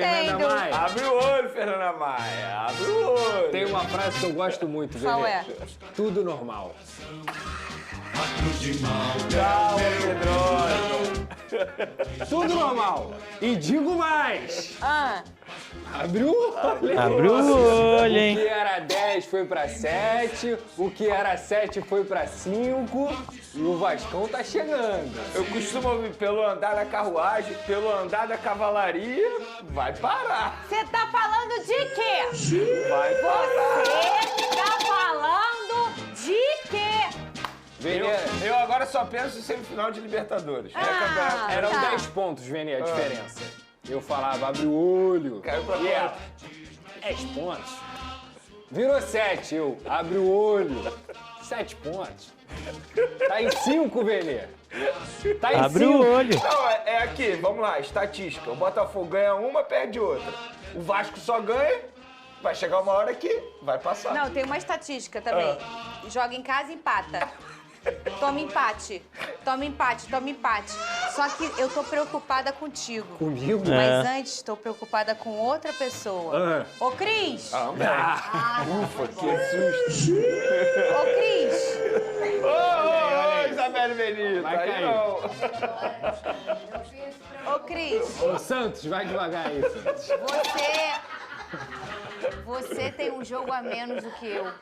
Fernanda Maia. Abre o olho, Fernanda Maia. Abre o olho. Tem uma frase que eu gosto muito, Venê. Qual é? Tudo normal. Calma, Pedrosa. Tudo normal. E digo mais. Abre o olho. Abre o olho, hein? O que era 10 foi pra 7, o que era 7 foi pra 5 e o Vascão tá chegando. Eu costumo ouvir pelo andar da carruagem, pelo andar da cavalaria, vai parar. Você tá falando de quê? Vai parar. Você tá falando de quê? Venê, Eu agora só penso em semifinal de Libertadores. eram tá. 10 pontos, Venê, a diferença. Eu falava, abre o olho. Caiu pra E ela, 10 pontos. Virou 7, eu, abre o olho. 7 pontos. Tá em 5, Venê. Tá em 5. Abre o olho. Não, é aqui, vamos lá, estatística. O Botafogo ganha uma, perde outra. O Vasco só ganha, vai chegar uma hora que vai passar. Não, tem uma estatística também. Joga em casa e empata. Toma empate. Toma empate, toma empate. Só que eu tô preocupada contigo. Comigo? Mas antes, tô preocupada com outra pessoa. Ô, Cris! Ufa, que susto. Ô, Cris! Ô, Isabelle Benito, Vai aí cair. não. Ô, Cris! Ô, Santos, vai devagar aí, Santos. Você tem um jogo a menos do que eu.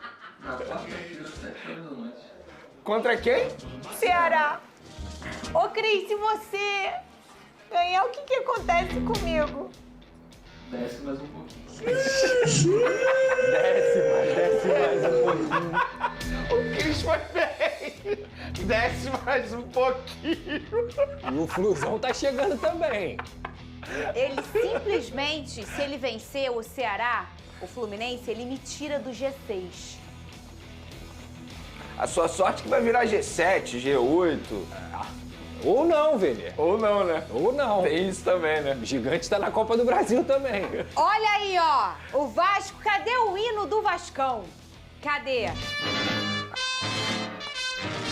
Contra quem? Ceará! Ô, Cris, se você ganhar, o que acontece comigo? Desce mais um pouquinho. Desce mais um pouquinho. O Cris foi bem. Desce mais um pouquinho. E o Flusão tá chegando também. Ele simplesmente, se ele vencer o Ceará, o Fluminense, ele me tira do G6. A sua sorte que vai virar G7, G8. Ou não, Venê. Ou não, né? Ou não. Tem isso também, né? O Gigante tá na Copa do Brasil também. Olha aí, ó, o Vasco, cadê o hino do Vascão? Cadê?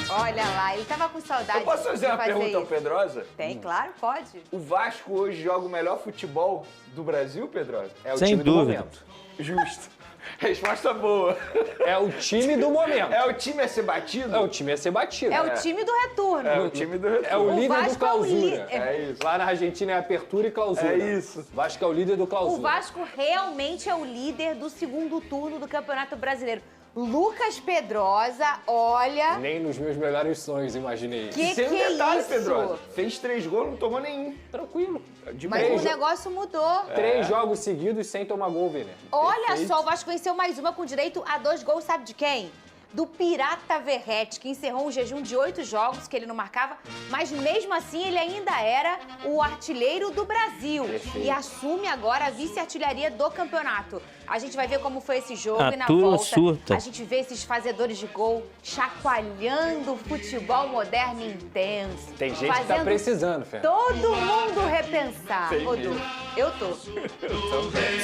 Olha lá, ele tava com saudade. Eu posso fazer de uma pergunta ao isso. Pedrosa? Tem, claro, pode. O Vasco hoje joga o melhor futebol do Brasil, Pedrosa? É o Sem time dúvida. do momento. Justo. Resposta boa. É o time do momento. É o time a ser batido? É o time a ser batido. É o time do retorno. É o time do retorno. É o líder Vasco do clausura. é o líder. É isso. Lá na Argentina é apertura e clausura. É isso. Vasco é o líder do clausura. O Vasco realmente é o líder do segundo turno do Campeonato Brasileiro. Lucas Pedrosa, olha... Nem nos meus melhores sonhos imaginei isso. Que Sem um é detalhe, isso? Pedrosa. Fez 3 gols, não tomou nenhum. Tranquilo. De Mas bem. o negócio mudou. 3 jogos seguidos sem tomar gol, Venê. Olha Perfeito. só, o Vasco venceu mais uma com direito a 2 gols, sabe de quem? Do Pirata Verrete, que encerrou um jejum de 8 jogos que ele não marcava, mas mesmo assim ele ainda era o artilheiro do Brasil. Perfeito. E assume agora a vice-artilharia do campeonato. A gente vai ver como foi esse jogo A e na turma volta surta. a gente vê esses fazedores de gol chacoalhando o futebol moderno e intenso. Tem gente que tá fazendo precisando, Fê. todo mundo repensar. Rodolfo, eu tô.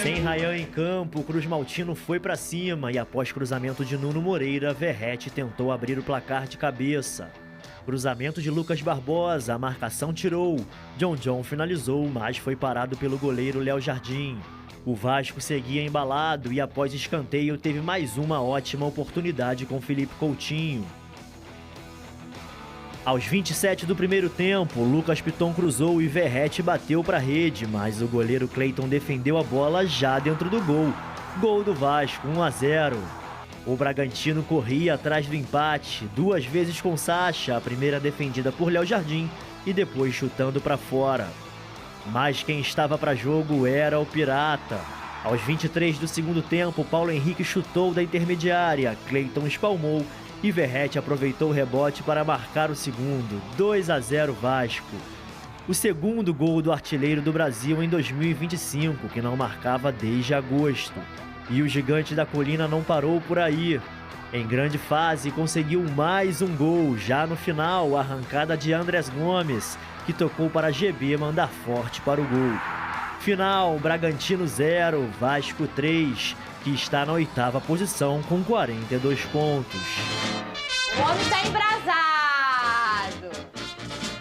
Sem Ryan em campo, o Cruz Maltino foi pra cima e após cruzamento de Nuno Moreira, Verrete tentou abrir o placar de cabeça. Cruzamento de Lucas Barbosa, a marcação tirou. John finalizou, mas foi parado pelo goleiro Léo Jardim. O Vasco seguia embalado e após escanteio teve mais uma ótima oportunidade com Felipe Coutinho. Aos 27 do primeiro tempo, Lucas Piton cruzou e Verrete bateu para a rede, mas o goleiro Cleiton defendeu a bola já dentro do gol. Gol do Vasco, 1-0. O Bragantino corria atrás do empate, 2 vezes com Sacha, a primeira defendida por Léo Jardim e depois chutando para fora. Mas quem estava para jogo era o Pirata. Aos 23 do segundo tempo, Paulo Henrique chutou da intermediária, Cleiton espalmou e Verrete aproveitou o rebote para marcar o segundo, 2-0 Vasco. O segundo gol do artilheiro do Brasil em 2025, que não marcava desde agosto. E o Gigante da Colina não parou por aí. Em grande fase, conseguiu mais um gol, já no final, a arrancada de Andrés Gomes, que tocou para GB mandar forte para o gol. Final, Bragantino 0, Vasco 3, que está na 8ª posição com 42 pontos. O homem tá embrasado.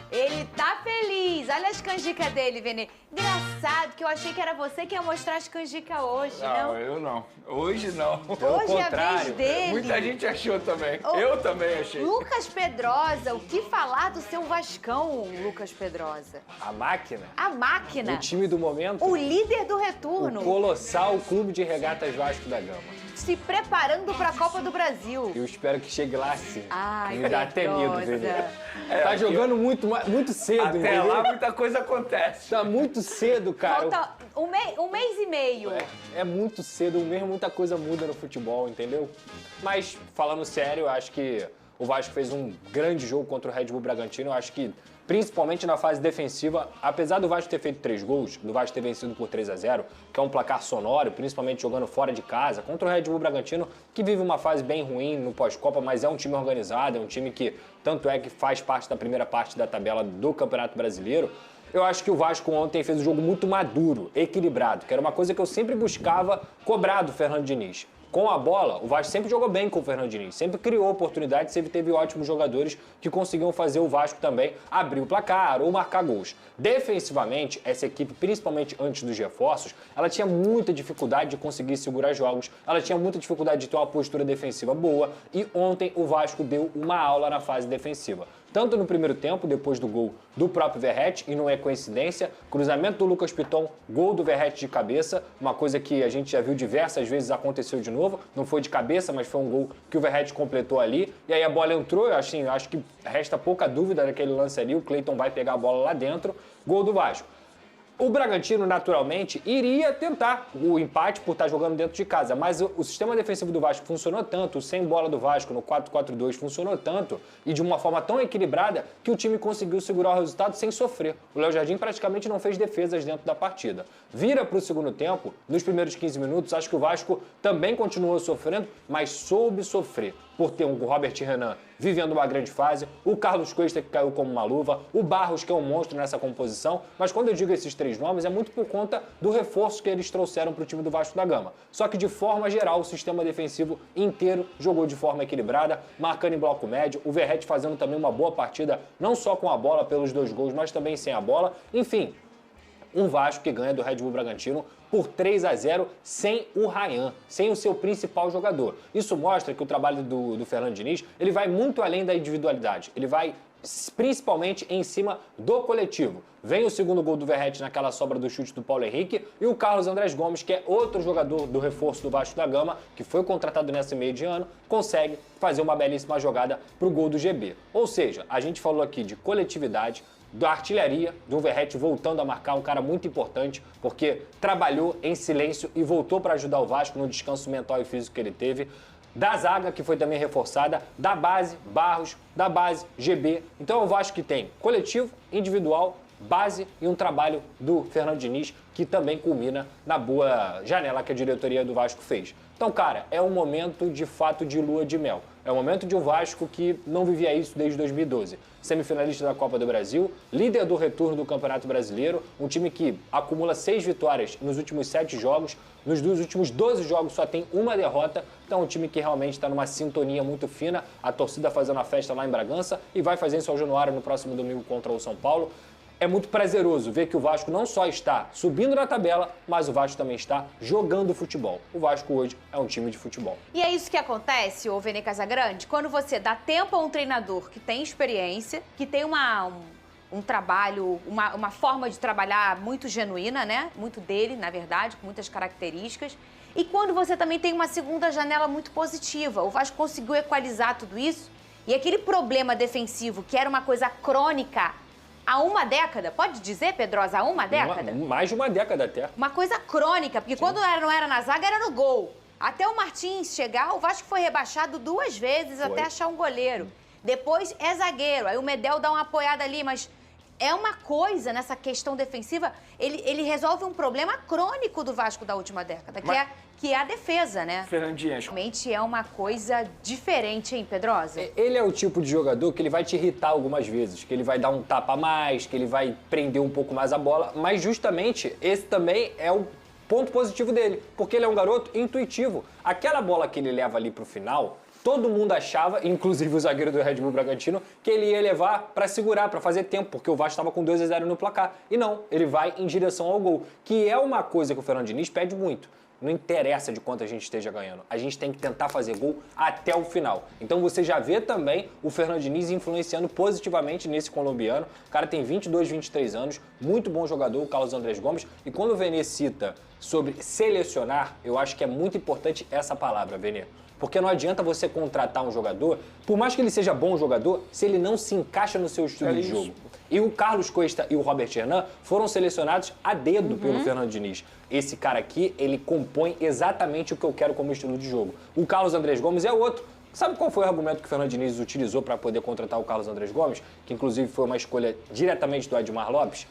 Ele tá feliz. Olha as canjicas dele, Vene. Engraçado que eu achei que era você que ia mostrar as canjicas hoje, não? Não, eu não. Hoje não. Hoje é a vez contrário. dele. Muita gente achou também. Ô, Eu também achei. Lucas Pedrosa, o que falar do seu Vascão, Lucas Pedrosa? A máquina, A máquina, o time do momento, o líder do o retorno, colossal Clube de Regatas Vasco da Gama. se preparando para a Copa do Brasil. Eu espero que chegue lá sim. Ai, Me dá até medo, Pedrosa. Vene. Tá jogando muito cedo, Até entendeu? lá muita coisa acontece. Tá muito cedo, cara. Falta um mês e meio. É muito cedo mesmo, muita coisa muda no futebol, entendeu? Mas, falando sério, eu acho que o Vasco fez um grande jogo contra o Red Bull Bragantino. Eu acho que, principalmente na fase defensiva, apesar do Vasco ter feito 3 gols, do Vasco ter vencido por 3-0, que é um placar sonoro, principalmente jogando fora de casa, contra o Red Bull Bragantino, que vive uma fase bem ruim no pós-Copa, mas é um time organizado, é um time que, tanto é que faz parte da primeira parte da tabela do Campeonato Brasileiro. Eu acho que o Vasco ontem fez um jogo muito maduro, equilibrado, que era uma coisa que eu sempre buscava cobrar do Fernando Diniz. Com a bola, o Vasco sempre jogou bem com o Fernando Diniz, sempre criou oportunidades, sempre teve ótimos jogadores que conseguiam fazer o Vasco também abrir o placar ou marcar gols. Defensivamente, essa equipe, principalmente antes dos reforços, ela tinha muita dificuldade de conseguir segurar jogos, ela tinha muita dificuldade de ter uma postura defensiva boa e ontem o Vasco deu uma aula na fase defensiva. Tanto no primeiro tempo, depois do gol do próprio Verratti, e não é coincidência, cruzamento do Lucas Piton, gol do Verratti de cabeça, uma coisa que a gente já viu diversas vezes aconteceu de novo, não foi de cabeça, mas foi um gol que o Verratti completou ali, e aí a bola entrou, assim, acho que resta pouca dúvida naquele lance ali, o Cleiton vai pegar a bola lá dentro, gol do Vasco. O Bragantino, naturalmente, iria tentar o empate por estar jogando dentro de casa, mas o sistema defensivo do Vasco funcionou tanto, o sem bola do Vasco no 4-4-2 funcionou tanto e de uma forma tão equilibrada que o time conseguiu segurar o resultado sem sofrer. O Léo Jardim praticamente não fez defesas dentro da partida. Vira para o segundo tempo, nos primeiros 15 minutos, acho que o Vasco também continuou sofrendo, mas soube sofrer. Por ter um Robert Renan vivendo uma grande fase, o Carlos Cuesta que caiu como uma luva, o Barros que é um monstro nessa composição, mas quando eu digo esses 3 nomes é muito por conta do reforço que eles trouxeram para o time do Vasco da Gama. Só que de forma geral o sistema defensivo inteiro jogou de forma equilibrada, marcando em bloco médio, o Verratti fazendo também uma boa partida, não só com a bola pelos 2 gols, mas também sem a bola, enfim. Um Vasco que ganha do Red Bull Bragantino por 3-0 sem o Ryan, sem o seu principal jogador. Isso mostra que o trabalho do Fernando Diniz, ele vai muito além da individualidade, ele vai principalmente em cima do coletivo. Vem o segundo gol do Verratti naquela sobra do chute do Paulo Henrique e o Carlos Andrés Gomes, que é outro jogador do reforço do Vasco da Gama, que foi contratado nesse meio de ano, consegue fazer uma belíssima jogada para o gol do GB. Ou seja, a gente falou aqui de coletividade, da artilharia, do Verratti voltando a marcar, um cara muito importante, porque trabalhou em silêncio e voltou para ajudar o Vasco no descanso mental e físico que ele teve, da zaga, que foi também reforçada, da base, Barros, da base, GB. Então é o Vasco que tem coletivo, individual, base e um trabalho do Fernando Diniz, que também culmina na boa janela que a diretoria do Vasco fez. Então, cara, é um momento de fato de lua de mel. É um momento de um Vasco que não vivia isso desde 2012. Semifinalista da Copa do Brasil, líder do retorno do Campeonato Brasileiro, um time que acumula 6 vitórias nos últimos 7 jogos, nos últimos 12 jogos só tem uma derrota, então é um time que realmente está numa sintonia muito fina, a torcida fazendo a festa lá em Bragança e vai fazer em São Januário no próximo domingo contra o São Paulo. É muito prazeroso ver que o Vasco não só está subindo na tabela, mas o Vasco também está jogando futebol. O Vasco hoje é um time de futebol. E é isso que acontece, ô Vene Casagrande, quando você dá tempo a um treinador que tem experiência, que tem um trabalho, uma forma de trabalhar muito genuína, né? Muito dele, na verdade, com muitas características. E quando você também tem uma segunda janela muito positiva. O Vasco conseguiu equalizar tudo isso. E aquele problema defensivo, que era uma coisa crônica há uma década, pode dizer, Pedrosa, há uma década? Mais de uma década até. Uma coisa crônica, porque quando não era na zaga, era no gol. Até o Martins chegar, o Vasco foi rebaixado 2 vezes até achar um goleiro. Depois é zagueiro, aí o Medel dá uma apoiada ali, mas é uma coisa nessa questão defensiva, ele resolve um problema crônico do Vasco da última década, que é a defesa, né? Fernandinho, Realmente é uma coisa diferente, hein, Pedrosa? Ele é o tipo de jogador que ele vai te irritar algumas vezes, que ele vai dar um tapa a mais, que ele vai prender um pouco mais a bola, mas justamente esse também é o ponto positivo dele, porque ele é um garoto intuitivo. Aquela bola que ele leva ali pro final, todo mundo achava, inclusive o zagueiro do Red Bull Bragantino, que ele ia levar para segurar, para fazer tempo, porque o Vasco estava com 2-0 no placar. E não, ele vai em direção ao gol, que é uma coisa que o Fernando Diniz pede muito. Não interessa de quanto a gente esteja ganhando. A gente tem que tentar fazer gol até o final. Então você já vê também o Fernando Diniz influenciando positivamente nesse colombiano. O cara tem 22, 23 anos, muito bom jogador, o Carlos Andrés Gomes. E quando o Vene cita sobre selecionar, eu acho que é muito importante essa palavra, Vene. Porque não adianta você contratar um jogador, por mais que ele seja bom jogador, se ele não se encaixa no seu estilo de jogo. E o Carlos Cuesta e o Robert Hernan foram selecionados a dedo pelo Fernando Diniz. Esse cara aqui, ele compõe exatamente o que eu quero como estilo de jogo. O Carlos Andrés Gomes é outro. Sabe qual foi o argumento que o Fernando Diniz utilizou para poder contratar o Carlos Andrés Gomes? Que inclusive foi uma escolha diretamente do Admar Lopes.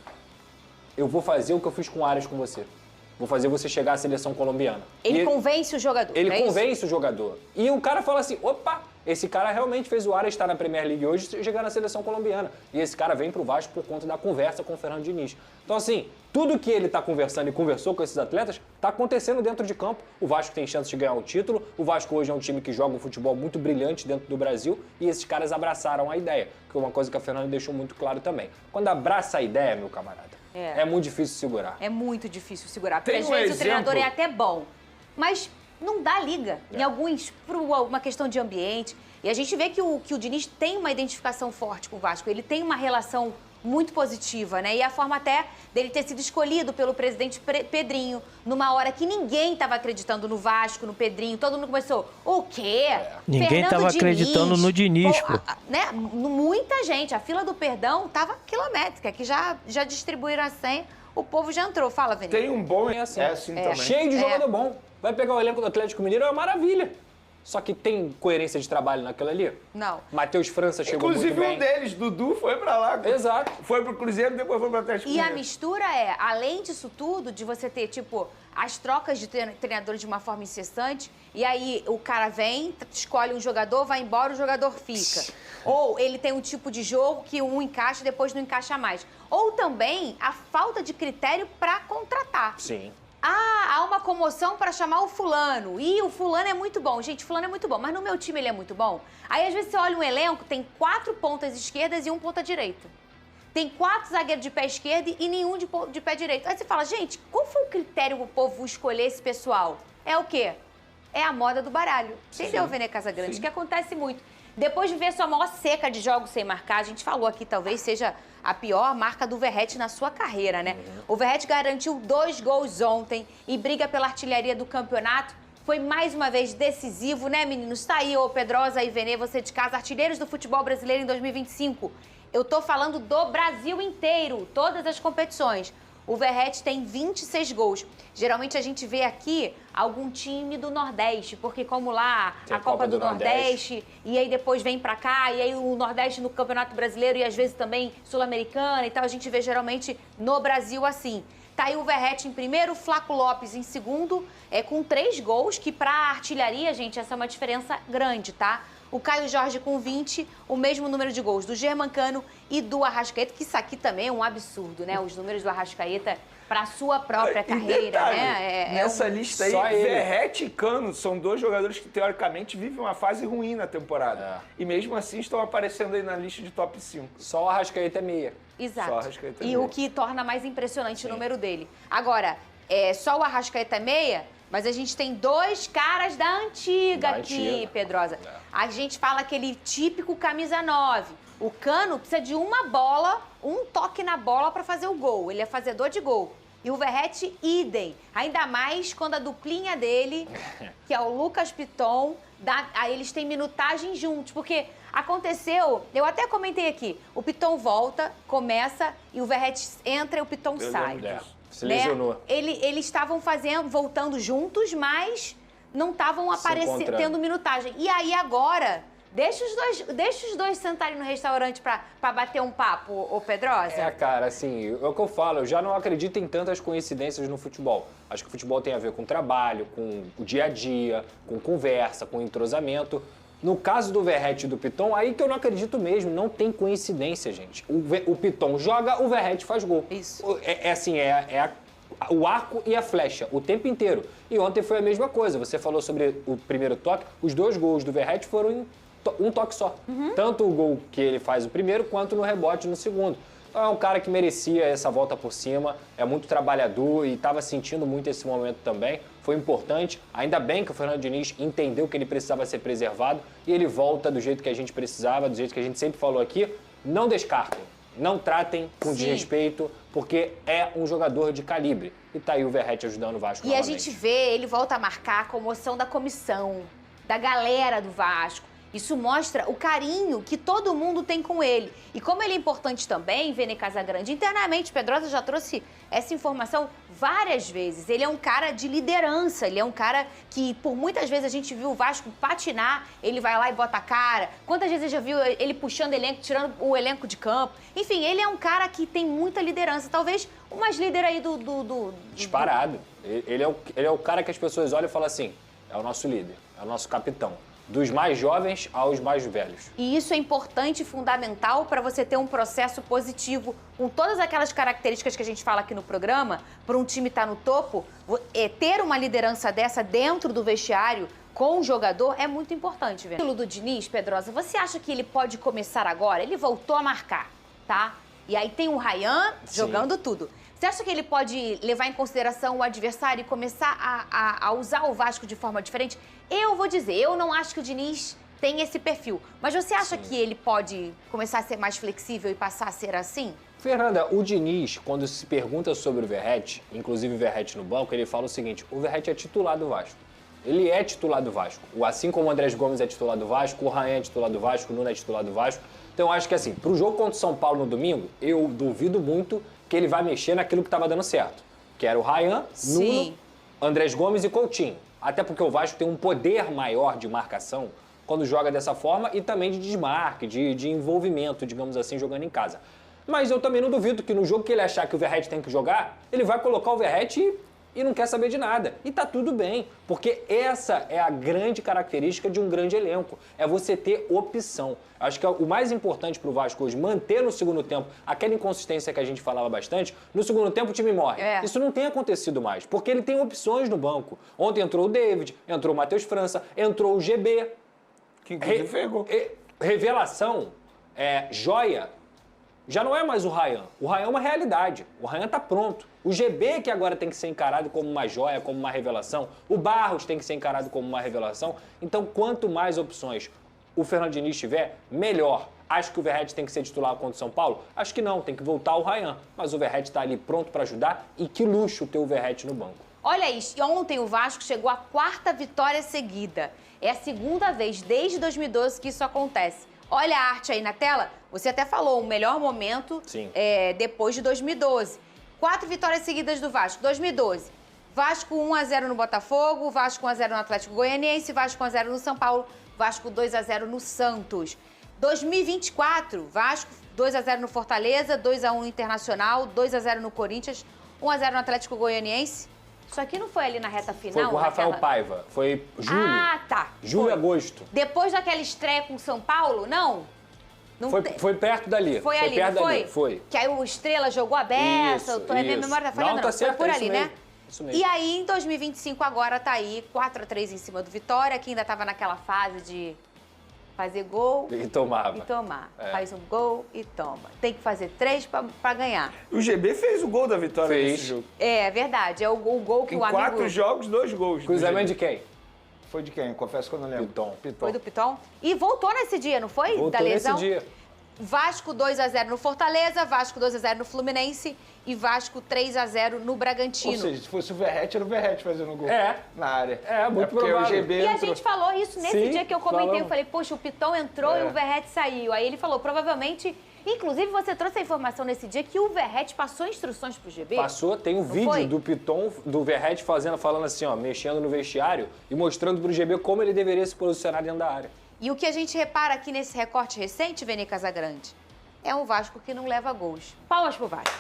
Eu vou fazer o que eu fiz com o Arias com você. Vou fazer você chegar à seleção colombiana. Ele convence o jogador. Ele convence o jogador. E o cara fala assim, opa, esse cara realmente fez o Arias estar na Premier League hoje e chegar na seleção colombiana. E esse cara vem pro Vasco por conta da conversa com o Fernando Diniz. Então assim, tudo que ele tá conversando e conversou com esses atletas tá acontecendo dentro de campo. O Vasco tem chance de ganhar o título. O Vasco hoje é um time que joga um futebol muito brilhante dentro do Brasil. E esses caras abraçaram a ideia. Que é uma coisa que a Fernanda deixou muito claro também. Quando abraça a ideia, meu camarada, é muito difícil segurar. É muito difícil segurar. Porque Tem às um vezes o exemplo? treinador é até bom, mas não dá liga. Em alguns, por uma questão de ambiente. E a gente vê que o Diniz tem uma identificação forte com o Vasco. Ele tem uma relação muito positiva, né? E a forma até dele ter sido escolhido pelo presidente Pedrinho, numa hora que ninguém estava acreditando no Vasco, no Pedrinho. Todo mundo começou, o quê? Ninguém estava acreditando no Diniz, pô. Né? Muita gente. A fila do perdão estava quilométrica, que já distribuíram a senha. O povo já entrou. Fala, Vene. Tem um bom É assim, também. cheio de jogador bom. Vai pegar o elenco do Atlético Mineiro, é uma maravilha. Só que tem coerência de trabalho naquilo ali? Não. Matheus França chegou Inclusive muito bem. um deles, Dudu, foi pra lá. Exato. Foi pro Cruzeiro, depois foi pro Atlético E a Mineiro. mistura é, além disso tudo, de você ter, tipo, as trocas de treinadores de uma forma incessante, e aí o cara vem, escolhe um jogador, vai embora, o jogador fica. Ou ele tem um tipo de jogo que um encaixa e depois não encaixa mais. Ou também a falta de critério para contratar. Sim. Ah, há uma comoção para chamar o fulano. E o fulano é muito bom. Gente, o fulano é muito bom, mas no meu time ele é muito bom. Aí, às vezes, você olha um elenco, tem 4 pontas esquerdas e 1 ponta direita. Tem 4 zagueiros de pé esquerdo e nenhum de pé direito. Aí você fala, gente, qual foi o critério pro povo escolher esse pessoal? É o quê? É a moda do baralho. Entendeu, Vene Casagrande? Que acontece muito. Depois de ver sua maior seca de jogos sem marcar, a gente falou aqui, talvez seja a pior marca do Verratti na sua carreira, né? O Verratti garantiu 2 gols ontem e briga pela artilharia do campeonato. Foi mais uma vez decisivo, né, meninos? Tá aí, ô Pedrosa e Vene, você de casa, artilheiros do futebol brasileiro em 2025. Eu tô falando do Brasil inteiro, todas as competições. O Verratti tem 26 gols. Geralmente a gente vê aqui algum time do Nordeste, porque como lá Tem a Copa do Nordeste, e aí depois vem pra cá, e aí o Nordeste no Campeonato Brasileiro e às vezes também Sul-Americana e tal, a gente vê geralmente no Brasil assim. Tá aí o Verratti em primeiro, o Flaco Lopes em segundo, com 3 gols, que pra artilharia, gente, essa é uma diferença grande, tá? O Caio Jorge com 20, o mesmo número de gols do Germancano e do Arrascaeta, que isso aqui também é um absurdo, né? Os números do Arrascaeta para a sua própria carreira, detalhe, né? Nessa lista aí, Só ele. Verratti e Cano são 2 jogadores que, teoricamente, vivem uma fase ruim na temporada. E mesmo assim estão aparecendo aí na lista de top 5. Só o Arrascaeta é meia. Exato. Só o Arrascaeta é E meia. o que torna mais impressionante o número dele. Agora, só o Arrascaeta é meia, mas a gente tem 2 caras da antiga Da aqui, antiga. Pedrosa. A gente fala aquele típico camisa 9. O Cano precisa de uma bola, um toque na bola para fazer o gol. Ele é fazedor de gol. E o Verratti, idem. Ainda mais quando a duplinha dele, que é o Lucas Piton, aí eles têm minutagem juntos. Porque aconteceu, eu até comentei aqui, o Piton volta, começa, e o Verratti entra e o Piton sai. lembro disso. Se lesionou. Eles estavam voltando juntos, mas não estavam encontrando. tendo minutagem. E aí agora, deixa os dois sentarem no restaurante pra bater um papo, ô Pedrosa. Cara, assim, é o que eu falo, eu já não acredito em tantas coincidências no futebol. Acho que o futebol tem a ver com trabalho, com o dia a dia, com conversa, com entrosamento. No caso do Verratti e do Piton, aí que eu não acredito mesmo, não tem coincidência, gente. O Piton joga, o Verratti faz gol. Isso. o arco e a flecha o tempo inteiro. E ontem foi a mesma coisa. Você falou sobre o primeiro toque. Os 2 gols do Verratti foram em um toque só. Tanto o gol que ele faz o primeiro, quanto no rebote no segundo. Então é um cara que merecia essa volta por cima, é muito trabalhador e estava sentindo muito esse momento também. Foi importante. Ainda bem que o Fernando Diniz entendeu que ele precisava ser preservado e ele volta do jeito que a gente precisava, do jeito que a gente sempre falou aqui. Não descartem, não tratem com desrespeito, porque é um jogador de calibre. E tá aí o Verratti ajudando o Vasco novamente. E a gente vê, ele volta a marcar a comoção da comissão, da galera do Vasco. Isso mostra o carinho que todo mundo tem com ele. E como ele é importante também, Vene Casagrande, internamente, Pedrosa já trouxe essa informação várias vezes. Ele é um cara de liderança, ele é um cara que, por muitas vezes, a gente viu o Vasco patinar, ele vai lá e bota a cara. Quantas vezes já viu ele puxando elenco, tirando o elenco de campo? Enfim, ele é um cara que tem muita liderança. Talvez o mais líder aí Disparado. Ele é o cara que as pessoas olham e falam assim, é o nosso líder, é o nosso capitão. Dos mais jovens aos mais velhos. E isso é importante e fundamental para você ter um processo positivo, com todas aquelas características que a gente fala aqui no programa, para um time estar no topo, ter uma liderança dessa dentro do vestiário com o jogador é muito importante, velho. O do Diniz, Pedrosa, você acha que ele pode começar agora? Ele voltou a marcar, tá? E aí tem o Ryan jogando tudo. Você acha que ele pode levar em consideração o adversário e começar a usar o Vasco de forma diferente? Eu vou dizer, eu não acho que o Diniz tem esse perfil. Mas você acha que ele pode começar a ser mais flexível e passar a ser assim? Fernanda, o Diniz, quando se pergunta sobre o Verratti, inclusive o Verratti no banco, ele fala o seguinte, o Verratti é titular do Vasco. Ele é titular do Vasco. Assim como o Andrés Gomes é titular do Vasco, o Ryan é titular do Vasco, o Nuno é titular do Vasco. Então eu acho que assim, pro jogo contra o São Paulo no domingo, eu duvido muito que ele vai mexer naquilo que estava dando certo. Que era o Ryan, Nuno, Andrés Gomes e Coutinho. Até porque o Vasco tem um poder maior de marcação quando joga dessa forma e também de desmarque, de envolvimento, digamos assim, jogando em casa. Mas eu também não duvido que no jogo que ele achar que o Verratti tem que jogar, ele vai colocar o Verratti e não quer saber de nada. E tá tudo bem, porque essa é a grande característica de um grande elenco. É você ter opção. Acho que o mais importante pro Vasco hoje, manter no segundo tempo aquela inconsistência que a gente falava bastante, no segundo tempo o time morre. Isso não tem acontecido mais, porque ele tem opções no banco. Ontem entrou o David, entrou o Matheus França, entrou o GB. Que inclusive fez gol. Revelação, joia, já não é mais o Ryan. O Ryan é uma realidade. O Ryan tá pronto. O GB que agora tem que ser encarado como uma joia, como uma revelação. O Barros tem que ser encarado como uma revelação. Então, quanto mais opções o Fernando Diniz tiver, melhor. Acho que o Verratti tem que ser titular contra o São Paulo? Acho que não, tem que voltar o Ryan. Mas o Verratti tá ali pronto para ajudar e que luxo ter o Verratti no banco. Olha isso, ontem o Vasco chegou à 4ª vitória seguida. É a segunda vez desde 2012 que isso acontece. Olha a arte aí na tela. Você até falou, o melhor momento depois de 2012. 4 vitórias seguidas do Vasco. 2012, Vasco 1-0 no Botafogo, Vasco 1-0 no Atlético Goianiense, Vasco 1-0 no São Paulo, Vasco 2-0 no Santos. 2024, Vasco 2-0 no Fortaleza, 2-1 no Internacional, 2-0 no Corinthians, 1-0 no Atlético Goianiense. Isso aqui não foi ali na reta final? Foi com o Rafael Paiva. Foi julho. Ah, tá. Julho e agosto. Depois daquela estreia com o São Paulo, não? Foi perto dali. Foi ali, perto não foi? dali. Foi. Que aí o Estrela jogou a beça, minha memória tá falhando, não. Foi por ali, né? Isso mesmo. E aí, em 2025, agora tá aí, 4-3 em cima do Vitória, que ainda tava naquela fase de fazer gol e tomava. E tomar. Faz um gol e toma. Tem que fazer 3 pra ganhar. O GB fez o gol da vitória nesse jogo. É verdade, é o gol que o amigo... Em 4 jogos, 2 gols. Cruzamento de quem? Foi de quem? Confesso que eu não lembro. Piton. Foi do Piton? E voltou nesse dia, não foi? Voltou da lesão? nesse dia. Vasco 2-0 no Fortaleza, Vasco 2-0 no Fluminense e Vasco 3-0 no Bragantino. Ou seja, se fosse o Verratti, era o Verratti fazendo gol na área. Muito porque provável. o GB E a entrou. gente falou isso nesse dia que eu comentei. falamos. Eu falei, poxa, o Piton entrou e o Verratti saiu. Aí ele falou, provavelmente... Inclusive, você trouxe a informação nesse dia que o Verratti passou instruções pro GB. Passou, tem um vídeo do Piton, do Verratti falando assim, ó, mexendo no vestiário e mostrando pro GB como ele deveria se posicionar dentro da área. E o que a gente repara aqui nesse recorte recente, Vene Casagrande, é um Vasco que não leva gols. Palmas pro Vasco.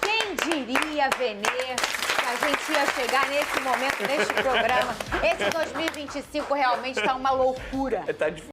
Quem diria, Vene, que a gente ia chegar nesse momento, neste programa? Esse 2025 realmente tá uma loucura. Tá difícil.